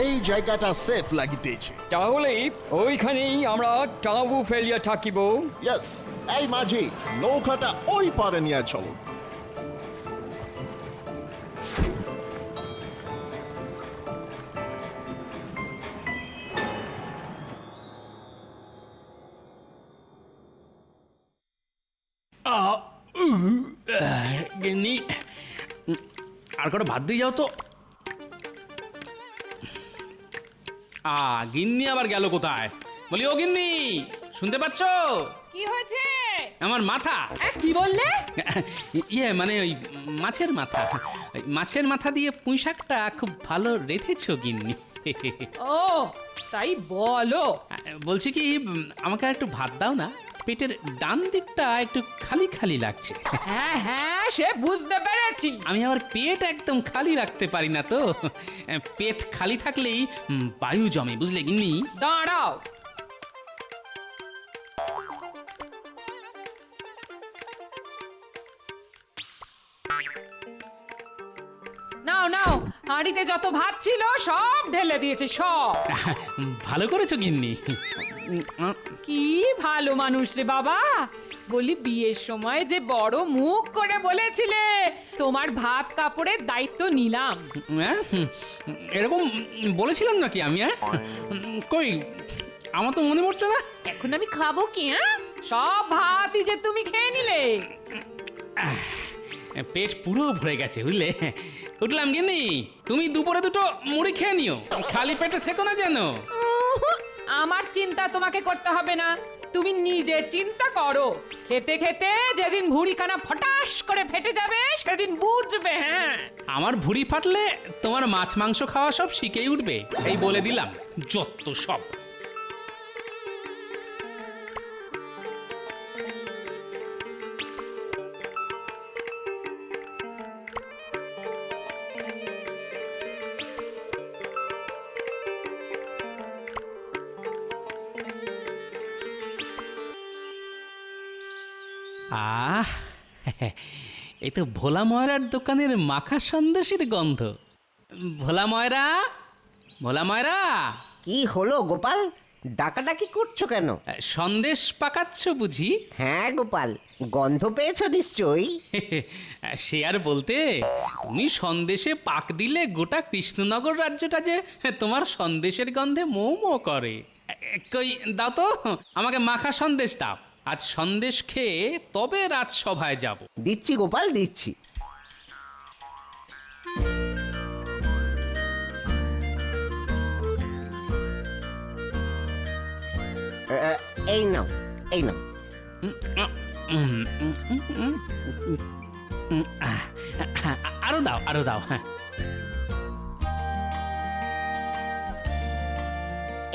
এই জায়গাটা সেফ লাগিতেছে। তাহলে ওইখানেই আমরা তাঁবু ফেলিয়া থাকিব। ইয়েস, এই মাঝি নৌকাটা ওই পারে নিয়ে চলো। গিন্নি, আর কটা ভাত দিয়ে যাও তো। গিন্নি আবার গেল কোথায়? বলি ও গিন্নি, শুনতে পাচ্ছ? কি হয়েছে? আমার মাথা। কি বললে? মানে ওই মাছের মাথা। মাছের মাথা দিয়ে পুঁই শাকটা খুব ভালো রেঁধেছো গিন্নি। ও তাই বলো। বলছি কি, আমাকে আর একটু ভাত দাও না, পেটের ডান দিকটা একটু খালি খালি লাগছে। হ্যাঁ হ্যাঁ, সে বুঝতে পেরেছি। আমি আবার পেট একদম খালি রাখতে পারি না তো। পেট খালি থাকলেই বায়ু জমে, বুঝলে গিন্নি? দাঁড়াও। নাও নাও, হাঁড়িতে যত ভাত ছিল সব ঢেলে দিয়েছে, সব। ভালো করেছো গিন্নি। কি ভালো মানুষ রে বাবা। বলি, বিয়ের সময় যে বড় মুখ করে বলেছিলে তোমার ভাত কাপড়ের দায়িত্ব নিলাম। এরকম বলেছিলাম নাকি আমি? কই, আমার তো মনে পড়ছে না। এখন আমি খাবো কি? সব ভাতই যে তুমি খেয়ে নিলে। পেট পুরো ভরে গেছে, বুঝলে? উঠলাম গিন্নি, তুমি দুপুরে দুটো মুড়ি খেয়ে নিও, খালি পেটে থেকো না যেন। আমার চিন্তা তোমাকে করতে হবে না, তুমি নিজের চিন্তা করো। খেতে খেতে যেদিন ভুঁড়িখানা ফটাস করে ফেটে যাবে সেদিন বুঝবে। হ্যাঁ, আমার ভুঁড়ি ফাটলে তোমার মাছ মাংস খাওয়া সব শিখেই উঠবে, এই বলে দিলাম। যত সব। এই তো ভোলা ময়রার দোকানের মাখা সন্দেশের গন্ধ। ভোলা ময়রা, ভোলা ময়রা। কি হলো গোপাল, ডাকাডাকি করছো কেন? সন্দেশ পাকাচ্ছ বুঝি? হ্যাঁ গোপাল, গন্ধ পেয়েছো নিশ্চয়ই। সে আর বলতে, তুমি সন্দেশে পাক দিলে গোটা কৃষ্ণনগর রাজ্যটা যে তোমার সন্দেশের গন্ধে মৌ মৌ করে। কই দাও তো, আমাকে মাখা সন্দেশ দাও। আজ সন্দেশ খেয়ে তবে রাজসভায় যাব। দিচ্ছি গোপাল, দিচ্ছি। এই নাও, এই নাও। আরো দাও, আরো দাও। হ্যাঁ,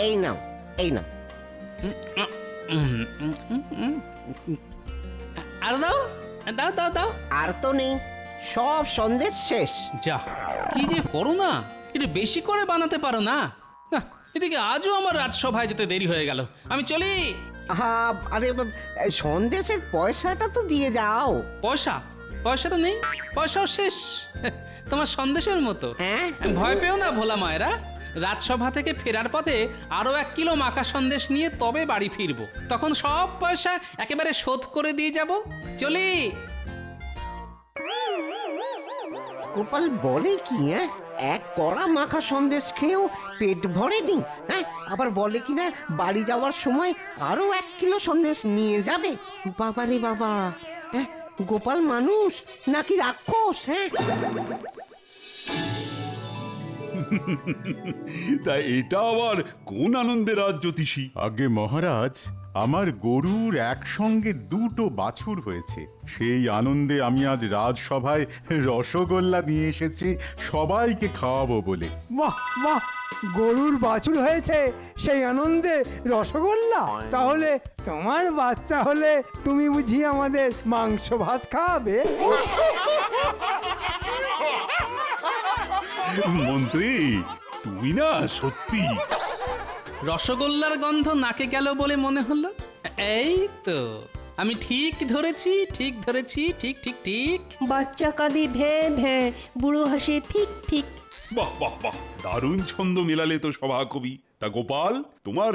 এই নাও, এই নাও। আরো দাও, দাও দাও দাও। আর তো নেই, সব সন্দেশ শেষ। যা, কি যে করো না, একটু বেশি করে বানাতে পারো না? এদিকে আজও আমার রাজসভায় যেতে দেরি হয়ে গেল, আমি চলি। আরে সন্দেশের পয়সাটা তো দিয়ে যাও। পয়সা? পয়সা তো নেই, পয়সাও শেষ। তোমার সন্দেশের মতো। হ্যাঁ, ভয় পেও না ভোলা মায়েরা, রাজসভা থেকে ফেরার পথে আরো 1 কিলো মাখা সন্দেশ নিয়ে তবে বাড়ি ফিরবো, তখন সব পয়সা একেবারে শোধ করে দিয়ে যাব। চলি। গোপাল বলে কি? এক কড়া মাখা সন্দেশ খেয়েও পেট ভরেনি। হ্যাঁ, আবার বলে কি না বাড়ি যাওয়ার সময় আরো 1 কিলো সন্দেশ নিয়ে যাবে। বাবা রে বাবা, গোপাল মানুষ নাকি রাক্ষস? হ্যাঁ, তা এটা আবার কোন আনন্দের রাজ জ্যোতিষী? আগে মহারাজ, আমার গরুর একসঙ্গে 2টো বাছুর হয়েছে, সেই আনন্দে আমি আজ রাজসভায় রসগোল্লা নিয়ে এসেছি সবাইকে খাওয়াবো বলে। বাহ বাহ, গরুর বাছুর হয়েছে সেই আনন্দে রসগোল্লা? তাহলে তোমার বাচ্চা হলে তুমি বুঝি আমাদের মাংস ভাত খাওয়াবে? মন্ত্রী, তুমি না সত্যি। রসগোল্লার গন্ধ নাকে গেল বলে মনে হলো। এই তো আমি ঠিক ধরেছি, ঠিক ধরেছি, ঠিক ঠিক ঠিক। বাচ্চা কাঁদে ভ্যাঁ ভ্যাঁ, বুড়ো হাসে ফিক ফিক। বাহ বাহ বাহ, দারুণ ছন্দ মেলালে তো সভাকবি। তা গোপাল, তোমার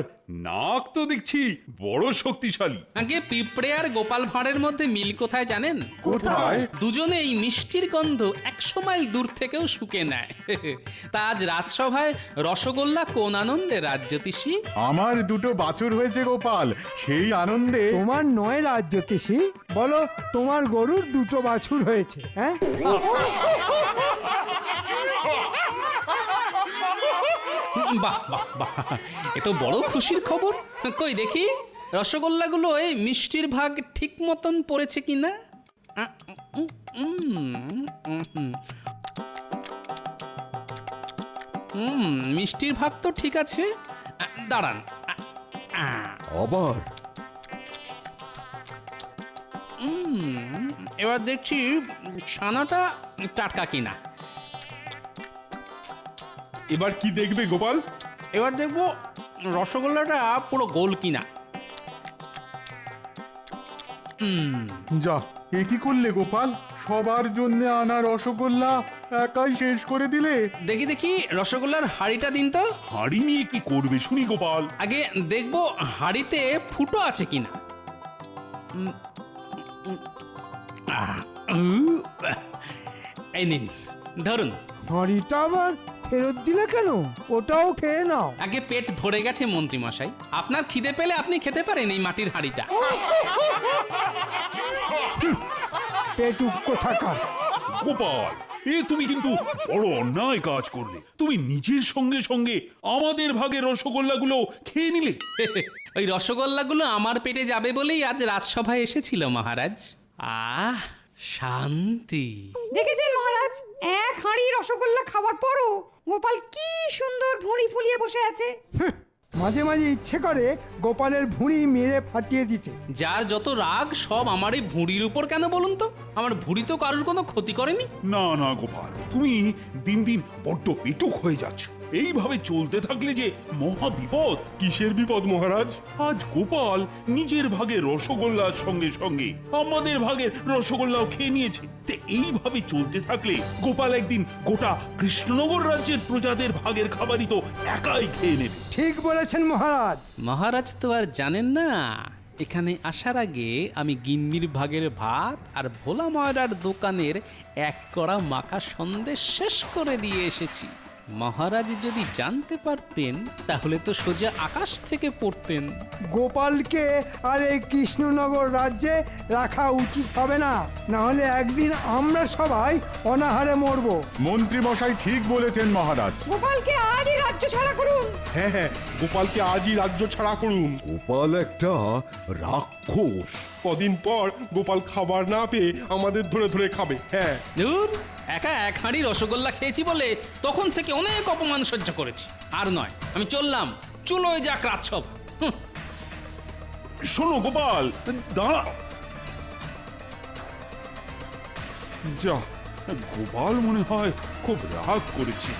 নাক তো দেখছি বড় শক্তিশালী। আগে পিঁপড়ে আর গোপাল ভাঁড়ের মধ্যে মিল কোথায় জানেন? কোথায়? দুজনে এই মিষ্টির গন্ধ 100 মাইল দূর থেকেও শুকে নেয়। তা আজ রাজসভায় রসগোল্লা কোন আনন্দে রাজ্যতীষী? আমার দুটো বাছুর হয়েছে গোপাল, সেই আনন্দে। তোমার নয় রাজ্যতীষী, বলো তোমার গরুর দুটো বাছুর হয়েছে। হ্যাঁ, বাহ বাহ বাহ, এ তো বড় খুশির খবর। কই দেখি রসগোল্লাগুলো এই মিষ্টির ভাগ ঠিক মতন পড়েছে কিনা। মিষ্টির ভাগ তো ঠিক আছে। দাঁড়ান, আবার এবার দেখছি ছানাটা টাটকা কিনা। এবার কি দেখবে গোপাল? এবার দেখবো রসগোল্লাটা পুরো গোল কিনা। যা, এ কি করলে গোপাল? সবার জন্য আনা রসগোল্লা একাই শেষ করে দিলে। দেখি দেখি রসগোল্লার হাঁড়িটা দিন তো। হাঁড়ি নিয়ে কি করবে শুনি গোপাল? আগে দেখবো হাঁড়িতে ফুটো আছে কিনা। এই নিন, ধরুন। হাঁড়িটা আবার ফেরত দিলে কেন? ওটাও খেয়ে নাও। আগে পেট ভরে গেছে মন্ত্রী মশাই, আপনার খিদে পেলে আপনি খেতে পারেন এই মাটির হাঁড়িটা। পেটুক কোথাকার। গোপাল, এ তুমি কিন্তু বড় অন্যায় কাজ করলে। তুমি নিজের সঙ্গে সঙ্গে আমাদের ভাগের রসগোল্লাগুলো খেয়ে নিলে। ওই রসগোল্লাগুলো আমার পেটে যাবে বলেই আজ রাজসভায় এসেছিল মহারাজ। আহ, শান্তি। দেখেছেন মহারাজ, এক হাঁড়ি রসগোল্লা খাওয়ার পরও গোপাল কি সুন্দর ভুঁড়ি ফুলিয়ে বসে আছে। মাঝে মাঝে ইচ্ছে করে গোপালের ভুঁড়ি মেরে ফাটিয়ে দিতে। যার যত রাগ সব আমার এই ভুঁড়ির উপর কেন বলুন তো? আমার ভুঁড়ি তো কারোর কোনো ক্ষতি করেনি। না না গোপাল, তুমি দিন দিন বড্ড পেটুক হয়ে যাচ্ছ। এইভাবে চলতে থাকলে যে মহা বিপদ। কিসের বিপদ মহারাজ? আজ গোপাল নিজের ভাগের রসগোল্লার সঙ্গে সঙ্গে আমাদের ভাগের রসগোল্লাও খেয়ে নিয়েছে। তে এইভাবে চলতে থাকলে গোপাল একদিন গোটা কৃষ্ণনগর রাজ্যের প্রজাদের ভাগের খাবারই তো একাই খেয়ে নেবে। ঠিক বলেছেন মহারাজ। মহারাজ তো আর জানেন না, এখানে আসার আগে আমি গিন্নির ভাগের ভাত আর ভোলা ময়রার দোকানের এক কড়া মাখা সন্দেশ শেষ করে দিয়ে এসেছি। মহারাজ যদি জানতে পারতেন তাহলে তো সোজা আকাশ থেকে পড়তেন। গোপালকে আর এই কৃষ্ণনগর রাজ্যে রাখা উচিত হবে না, না হলে একদিন আমরা সবাই অনাহারে মরবো। মন্ত্রী মশাই ঠিক বলেছেন মহারাজ। গোপালকে আজই রাজ্য ছাড়া করুন। হ্যাঁ হ্যাঁ, গোপালকে আজই রাজ্য ছাড়া করুন। গোপাল একটা রাক্ষস। কদিন পর গোপাল খাবার না পেয়ে আমাদের ধরে ধরে খাবে। হ্যাঁ, ধুর, একা এক হাঁড়ি রসগোল্লা খেয়েছি বলে তখন থেকে অনেক অপমান সহ্য করেছি। আর নয়, আমি চললাম। চুলোয় যাক রাজসব। শোনো গোপাল, দাঁড়া। যা, গোপাল মনে হয় খুব রাগ করেছে।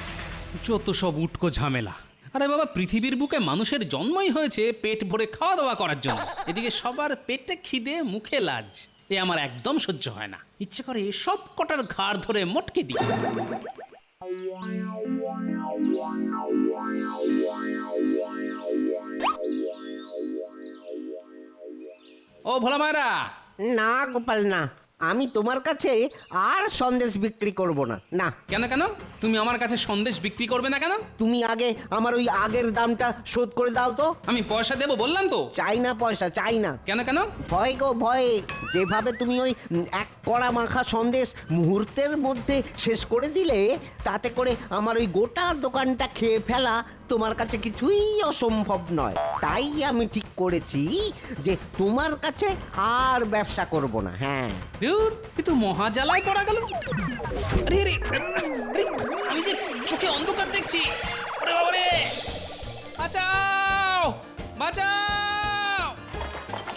যত সব উটকো ঝামেলা। আরে বাবা, পৃথিবীর বুকে মানুষের জন্মই হয়েছে পেট ভরে খাওয়া দাওয়া করার জন্য। এদিকে সবার পেটে খিদে, মুখে লাজ। এ আমার একদম সহ্য হয় না। ইচ্ছে করে সব কটার ঘাড় ধরে মটকে দিই। ও ভোলা মায়েরা। না গোপাল না, আমি তোমার কাছে আর সন্দেশ বিক্রি করব না। না। কেন কেন? তুমি আমার কাছে সন্দেশ বিক্রি করবে না কেন? তুমি আগে আমার ওই আগের দামটা শোধ করে দাও তো। আমি পয়সা দেবো বললাম তো। চাই না পয়সা, চাই না। কেন কেন? ভয় গো ভয়ে। যেভাবে তুমি ওই এক কড়া মাখা সন্দেশ মুহূর্তের মধ্যে শেষ করে দিলে, তাতে করে আমার ওই গোটা দোকানটা খেয়ে ফেলা তোমার কাছে কিছুই অসম্ভব নয়। তাই আমি ঠিক করেছি যে তোমার কাছে আর ব্যবসা করব না। হ্যাঁ। দূর, এ তো মহা জ্বালায় পড়া গেল। আরে আরে আরে, আমি যে চোখে অন্ধকার দেখছি। ওরে বাবা রে, বাঁচাও বাঁচাও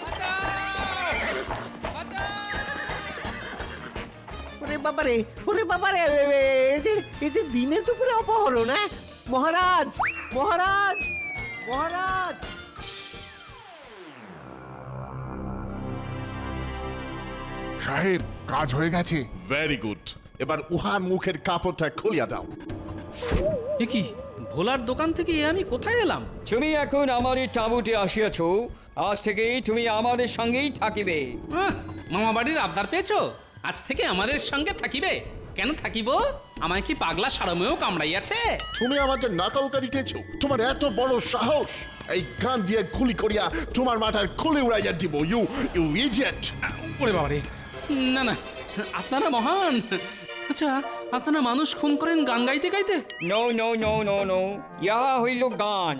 বাঁচাও বাঁচাও। ওরে বাবারে, ওরে বাবারে, এই যে দিনে দুপুরে অপহরণ। হ্যাঁ মহারাজ, মহারাজ, মহারাজ। সাহেব, কাজ হয়ে গেছে। Very good. এবার উহার মুখের কাপড়টা খুলিয়া দাও। এ কি ভোলার দোকান থেকে আমি কোথায় এলাম? তুমি এখন আমাদের চাবুটে আসিয়াছ, আজ থেকে তুমি আমাদের সঙ্গেই থাকিবে। মামা বাড়ির আবদার পেয়েছো? আজ থেকে আমাদের সঙ্গে থাকিবে? কেন থাকিব? আমায় কি পাগলা সারমেও কামড়াইয়াছে? তুমি আমাদের নকল করিতেছো? তোমার এত বড় সাহস! এই গান দিয়ে খুলি করিয়া তোমার মাথার খুলে উড়াইয়া দিব। You you idiot! ওরে বাবারে, না না, আপনারা মহান। আচ্ছা, আপনারা মানুষ খুন করেন গান গাইতে গাইতে? No no no no no, ইহা হইল গান।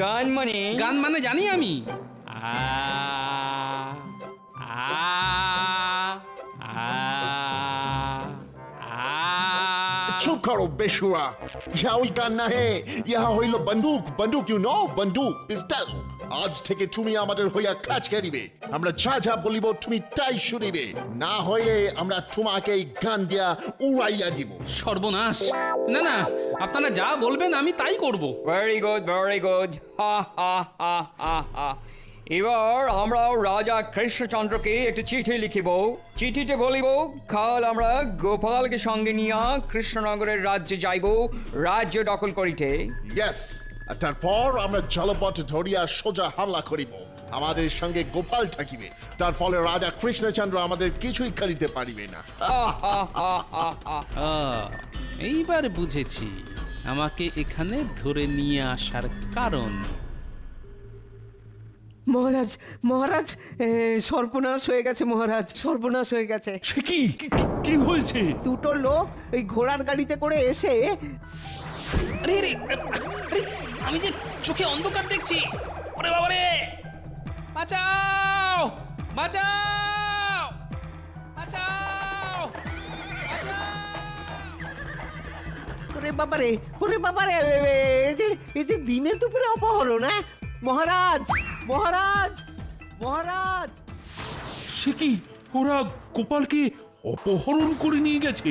গান মানে গান মানে জানি আমি। আ আ আ আ চুপ করো বেশুরা! ইহা ওই গান না হে, ইহা হইল বন্দুক। বন্দুক, ইউ নো, বন্দুক, পিস্তল। আজ থেকে তুমি আমাদের হইয়া কাজ করিবে। আমরা যা যা বলিব তুমি তাই শুনিবে, না হইলে আমরা তোমাকে এই গান দিয়া উড়াইয়া দিব। সর্বনাশ! না না, আপনারা যা বলবেন আমি তাই করব। Very good, very good. হা হা হা হা হা। এবার আমরা রাজা কৃষ্ণচন্দ্রকে একটি চিঠি লিখিব। চিঠিতে বলিব, কাল আমরা গোপালকে সঙ্গে নিয়া কৃষ্ণনগরের রাজ্যে যাইব রাজ্য দখল করিতে। ইয়েস, আর তারপর আমরা জলপথ ধরিয়া সোজা হামলা করিব। আমাদের সঙ্গে গোপাল থাকিবে, তার ফলে রাজা কৃষ্ণচন্দ্র আমাদের কিছুই করিতে পারিবে না। হা হা হা হা হা। এইবার বুঝেছি আমাকে এখানে ধরে নিয়ে আসার কারণ। মহারাজ, মহারাজ, সর্বনাশ হয়ে গেছে মহারাজ, সর্বনাশ হয়ে গেছে। সে কি কি হয়েছে? দুটো লোক ওই ঘোড়ার গাড়িতে করে এসে আরে আরে আরে, আমি যে চোখে অন্ধকার দেখছি। ওরে বাবারে, বাঁচাও বাঁচাও বাঁচাও বাঁচাও! ওরে বাবারে, ওরে বাবারে, এই যে দিনে দুপুরে অপহরণ! হ্যাঁ মহারাজ, মহারাজ, মহারাজ! সে কি ওরা গোপালকে অপহরণ করে নিয়ে গেছে?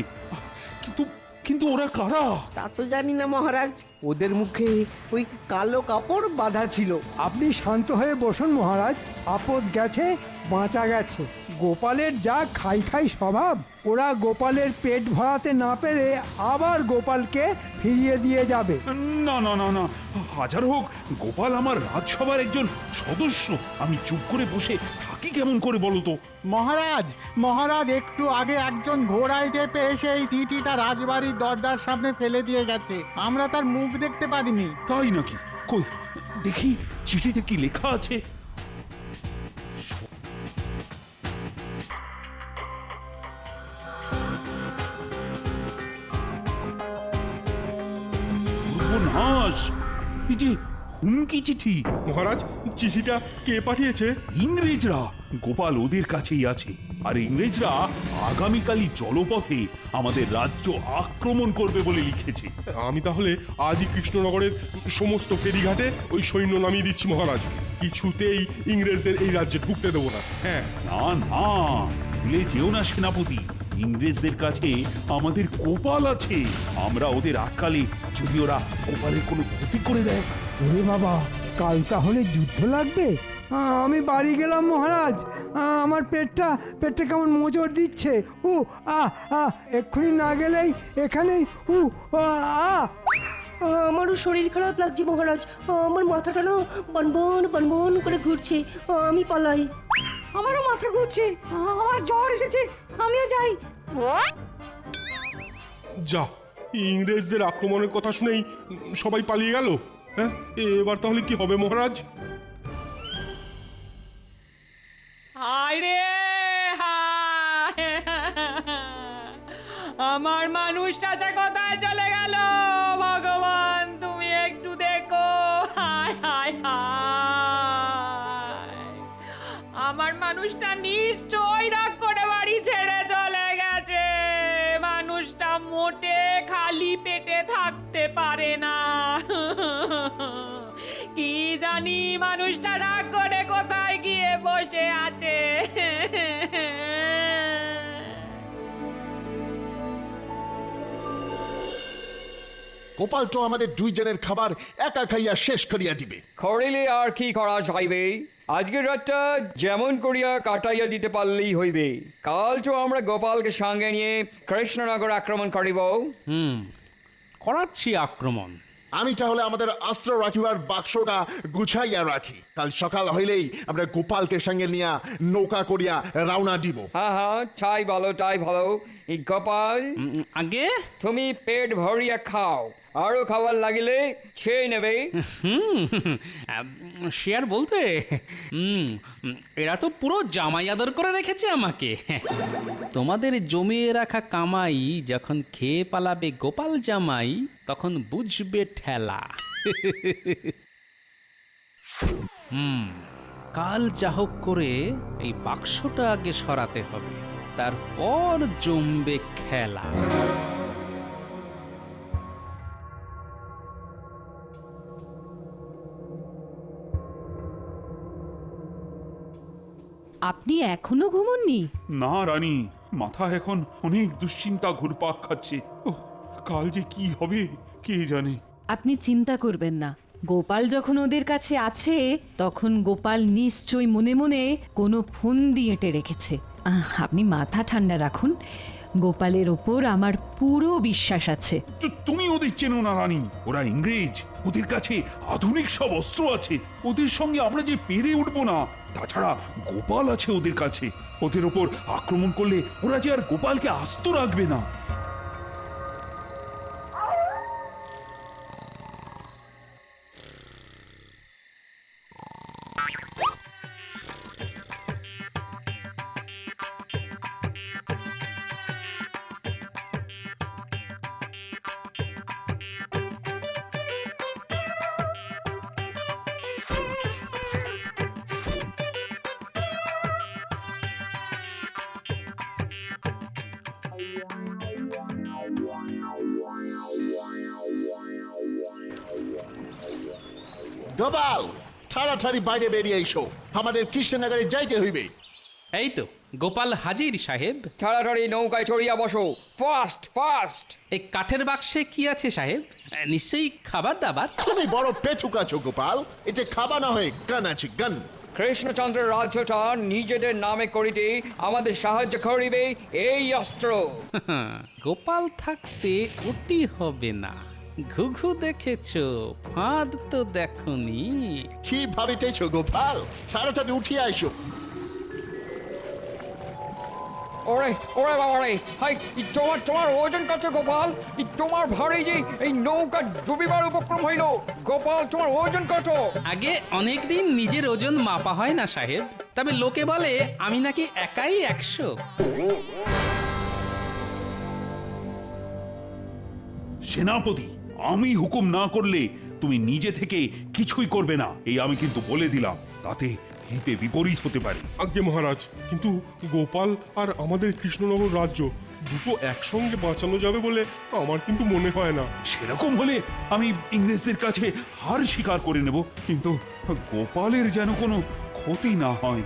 কিন্তু কিন্তু ওরা কারা? তা তো জানি না মহারাজ, ওদের মুখে ওই কালো কাপড় বাঁধা ছিল। আপনি শান্ত হয়ে বসুন মহারাজ, আপদ গেছে বাঁচা গেছে। গোপালের যা খাই খাই স্বভাব, ওরা গোপালের পেট ভরাতে না পেরে আবার গোপালকে ফিরিয়ে দিয়ে যাবে। না না না না, হাজার হোক গোপাল আমার রাজসভার একজন সদস্য। আমি চুপ করে বসে থাকি কেমন করে বলো তো? মহারাজ, মহারাজ একটু আগে একজন ঘোড়ায় চেপে এসে এই চিঠিটা রাজবাড়ির দরজার সামনে ফেলে দিয়ে গেছে। আমরা তার মুখ দেখতে পারিনি। তাই নাকি? কই দেখি চিঠিতে কি লেখা আছে। সর্বনাশ! এই যে হুমকি চিঠি। মহারাজ, চিঠিটা কে পাঠিয়েছে? ইংরেজরা। গোপাল ওদের কাছেই আছে, আর ইংরেজরা আগামীকালই জলপথে আমাদের রাজ্য আক্রমণ করবে বলে লিখেছে। আমি তাহলে আজই কৃষ্ণনগরের সমস্ত ফেরিঘাটে ওই সৈন্য নামিয়ে দিচ্ছি মহারাজ। কিছুতেই ইংরেজদের এই রাজ্যে ঢুকতে দেবো না। হ্যাঁ। না না, ভুলে যেও না সেনাপতি, ইংরেজদের কাছে আমাদের গোপাল আছে। আমরা ওদের আটকালে যদি ওরা গোপালের কোনো ক্ষতি করে দেয়। ওরে বাবা, কাল তাহলে যুদ্ধ লাগবে। আমি বাড়ি গেলাম মহারাজ, আমার পেটটা কেমন মোচড় দিচ্ছে। এক্ষুনি না গেলেই এখানেই আমারও শরীর খারাপ লাগছে মহারাজ, আমার মাথাটা না বনবন বনবন করে ঘুরছে, আমি পালাই। আমারও মাথা ঘুরছে, আমার জ্বর এসেছে, আমিও যাই। যা, ইংরেজদের আক্রমণের কথা শুনেই সবাই পালিয়ে গেল। হ্যাঁ, এবার তাহলে কি হবে মহারাজ? হায় রে হায়! আমার মানুষটা যে কোথায় চলে গেল ভগবান, তুমি একটু দেখো। হায় হায় হায়! আমার মানুষটা নিশ্চয় রাগ করে বাড়ি ছেড়ে চলে গেছে। মানুষটা মোটে খালি পেটে থাকতে পারে না। কি জানি মানুষটা রাগ করে কোথায় গিয়ে বসে আছে। গোপাল তো আমাদের দুইজনের খাবার একা খাইয়া শেষ করিয়া দিবে। করিলে আর কি করা যাইবে? আজকের রাতটা যেমন করিয়া কাটাইয়া দিতে পারলেই হইবে। কাল তো আমরা গোপালকে সঙ্গে নিয়ে কৃষ্ণনগর আক্রমণ করিব। করাচ্ছি আক্রমণ। আমি তাহলে আমাদের অস্ত্র রাখিবার বাক্সটা গুছাইয়া রাখি, কাল সকাল হইলেই আমরা গোপালকে সঙ্গে নিয়ে নৌকা করিয়া রওনা দিব। হ্যাঁ হ্যাঁ, তাই ভালো তাই ভালো। এই গোপাল, আগে তুমি পেট ভরিয়া খাও, আরো খাবার লাগিলে খেয়ে নেবে। সে আর বলতে, এরা তো পুরো জামাই আদর করে রেখেছে আমাকে। তোমাদের জমিয়ে রাখা কামাই যখন খেয়ে পালাবে গোপাল জামাই, তখন বুঝবে ঠেলা। কাল চাহক করে এই বাক্সটা আগে সরাতে হবে, তারপর জমবে খেলা। আপনি এখনো ঘুমোননি? না রানী, মাথা এখন অনেক দুশ্চিন্তা ঘুরপাক খাচ্ছে। ওহ, কাল যে কি হবে কে জানে। আপনি চিন্তা করবেন না, গোপাল যখন ওদের কাছে আছে তখন গোপাল নিশ্চয়ই মনে মনে কোনো ফোন দিয়ে এঁটে রেখেছে। আপনি মাথা ঠান্ডা রাখুন, গোপালের ওপর আমার পুরো বিশ্বাস আছে। তুমি ওদের চেনো না রানী, ওরা ইংরেজ, ওদের কাছে আধুনিক সব অস্ত্র আছে, ওদের সঙ্গে আমরা যে পেরে উঠবো না। তাছাড়া গোপাল আছে ওদের কাছে, ওদের ওপর আক্রমণ করলে ওরা যে আর গোপালকে আস্ত রাখবে না। গোপাল, তাড়াতাড়ি বাইরে বেরিয়ে এসো, আমাদের কৃষ্ণনগরে যাইতে হইবে। এই তো গোপাল হাজির সাহেব। তাড়াতাড়ি নৌকায় চড়িয়া বসো, ফাস্ট ফাস্ট। এই কাঠের বাক্সে কি আছে সাহেব? নিশ্চয়ই খাবার দাবার। তুমি বড় পেটুক আছো গোপাল, এটা খাবা না হয়ে গান আছে গান। কৃষ্ণচন্দ্রের রাজ্যটা নিজেদের নামে করিতে আমাদের সাহায্য করিবে এই অস্ত্র। গোপাল থাকতে ওটি হবে না। ঘুঘু দেখেছো, ফাঁদ তো দেখনি। কি ভাবিতেছো গোপাল? তাড়াতাড়ি উঠিয়া এসো। ওরে ওরে বাবা রে, হাই তোমার তোমার ওজন কত গোপাল? তোমার ভারী যে এই নৌকা ডুবিবার উপক্রম হইল। গোপাল, তোমার ওজন কত? আগে অনেকদিন নিজের ওজন মাপা হয় না সাহেব, তবে লোকে বলে আমি নাকি একাই 100। সেনাপতি, আমি হুকুম না করলে তুমি নিজে থেকে কিছুই করবে না, এই আমি কিন্তু বলে দিলাম, তাতে হিতে বিপরীত হতে পারে। আজ্ঞে মহারাজ, কিন্তু গোপাল আর আমাদের কৃষ্ণনগর রাজ্য দুটো একসঙ্গে বাঁচানো যাবে বলে আমার কিন্তু মনে হয় না। সেরকম হলে আমি ইংরেজদের কাছে হার স্বীকার করে নেব, কিন্তু গোপালের যেন কোনো ক্ষতি না হয়।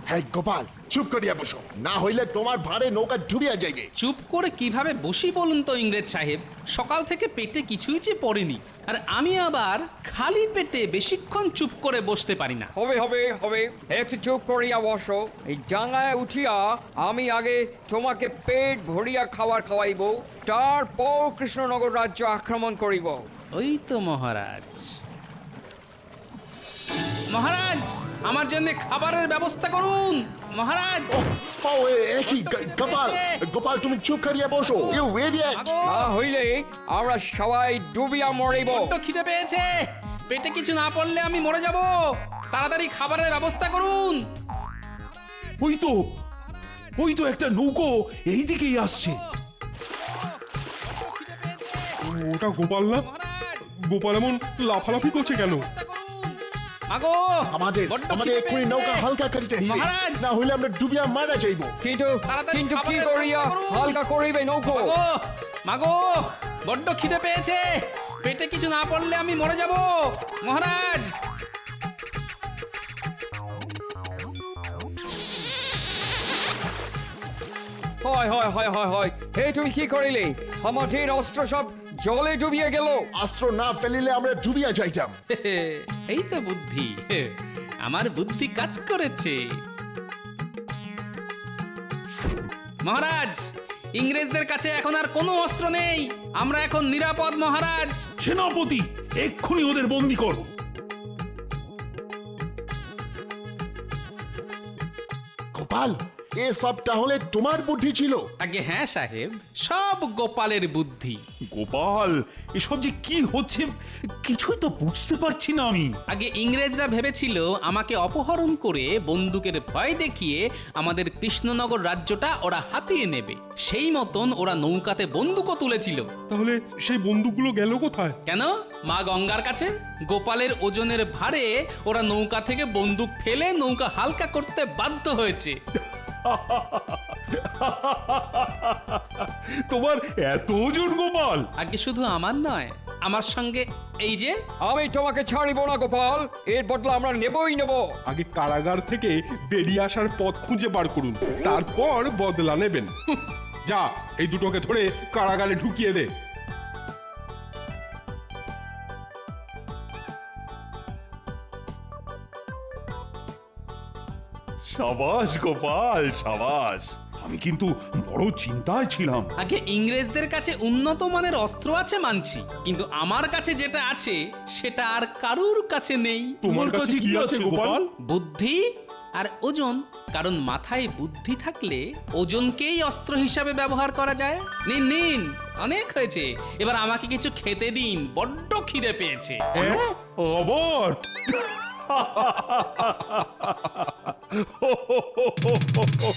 হ্যাঁ গোপাল, চুপ করিয়া বসো, না হইলে তোমার ভারে নৌকা ডুবিয়া যাইবে। চুপ করে কিভাবে বসি বলুন তো ইংরেজ সাহেব? সকাল থেকে পেটে কিছুই যে পড়েনি, আর আমি আবার খালি পেটে বেশিক্ষণ চুপ করে বসতে পারি না। হবে হবে হবে, একটু চুপ করিয়া বসো। এই ডাঙায় উঠিয়া আমি আগে তোমাকে পেট ভরিয়া খাবার খাওয়াইব, তারপর কৃষ্ণনগর রাজ্য আক্রমণ করিব। ওই তো মহারাজ। মহারাজ, আমার জন্য খাবারের ব্যবস্থা করুন মহারাজ। গোপাল, গোপাল তুমি চুপ করিয়া বসো। You idiot! না হইলে আমরা সবাই ডুবিয়া মরিব। বড্ড খিদে পেয়েছে, পেটে কিছু না পড়লে আমি মরে যাব। তাড়াতাড়ি খাবারের ব্যবস্থা করুন। ওই তো একটা নৌকো এই দিকেই আসছে। ওটা গোপাল না? গোপাল এমন লাফালাফি করছে কেন? আগো, আমাদের এক্ষুনি নৌকা হালকা করিতে হইবে, মহারাজ! না হইলে আমরা ডুবিয়া মারা যাইব। কিন্তু তাড়াতাড়ি কিন্তু কি খাবারের করিয়া ব্যবস্থা করুন। হালকা করিবে নৌকো? মাগো, বড্ড খিদে পেয়েছে, পেটে কিছু না পড়লে আমি মরে যাব মহারাজ। হয় হয় হয় হয় হয়, হে তুমি কি করিলে? আমাদের অস্ত্র সব জলে ডুবিয়ে গেল। অস্ত্র না ফেলিলে আমরা ডুবিয়া যাইতাম। এই তো বুদ্ধি, আমার বুদ্ধি কাজ করেছে। মহারাজ, ইংরেজদের কাছে এখন আর কোনো অস্ত্র নেই, আমরা এখন নিরাপদ মহারাজ। সেনাপতি এক্ষুনি ওদের বন্দি কর। গোপাল এসব তাহলে তোমার বুদ্ধি ছিল? আগে হ্যাঁ সাহেব, সব গোপালের বুদ্ধি। গোপাল এসব যে কি হচ্ছে কিছুই তো বুঝতে পারছি না আমি। আগে ইংরেজরা ভেবেছিল আমাকে অপহরণ করে বন্দুকের ভয় দেখিয়ে আমাদের কৃষ্ণনগর রাজ্যটা ওরা হাতিয়ে নেবে, সেই মতন ওরা নৌকাতে বন্দুকও তুলেছিল। তাহলে সেই বন্দুকগুলো গেল কোথায়? কেন? মা গঙ্গার কাছে। গোপালের ওজনের ভারে ওরা নৌকা থেকে বন্দুক ফেলে নৌকা হালকা করতে বাধ্য হয়েছে। তোমার এত ওজন গোপাল? আগে শুধু আমার নয়, আমার সঙ্গে এই যে আমি তোমাকে ছাড়িব না গোপাল, এর বদলা আমরা নেবই নেব। আগে কারাগার থেকে বেরিয়ে আসার পথ খুঁজে বার করুন, তারপর বদলা নেবেন। যা এই দুটোকে ধরে কারাগারে ঢুকিয়ে দে। সাবাস গোপাল সাবাস, আমি কিন্তু বড় চিন্তায় ছিলাম। আগে ইংরেজদের কাছে উন্নত মানের অস্ত্র আছে মানছি, কিন্তু আমার কাছে যেটা আছে সেটা আর কারুর কাছে নেই। তোমার কাছে কি আছে গোপাল? বুদ্ধি আর ওজন। কারণ মাথায় বুদ্ধি থাকলে ওজনকেই অস্ত্র হিসাবে ব্যবহার করা যায়। নিন নিন, অনেক হয়েছে, এবার আমাকে কিছু খেতে দিন, বড্ড খিদে পেয়েছে। আবার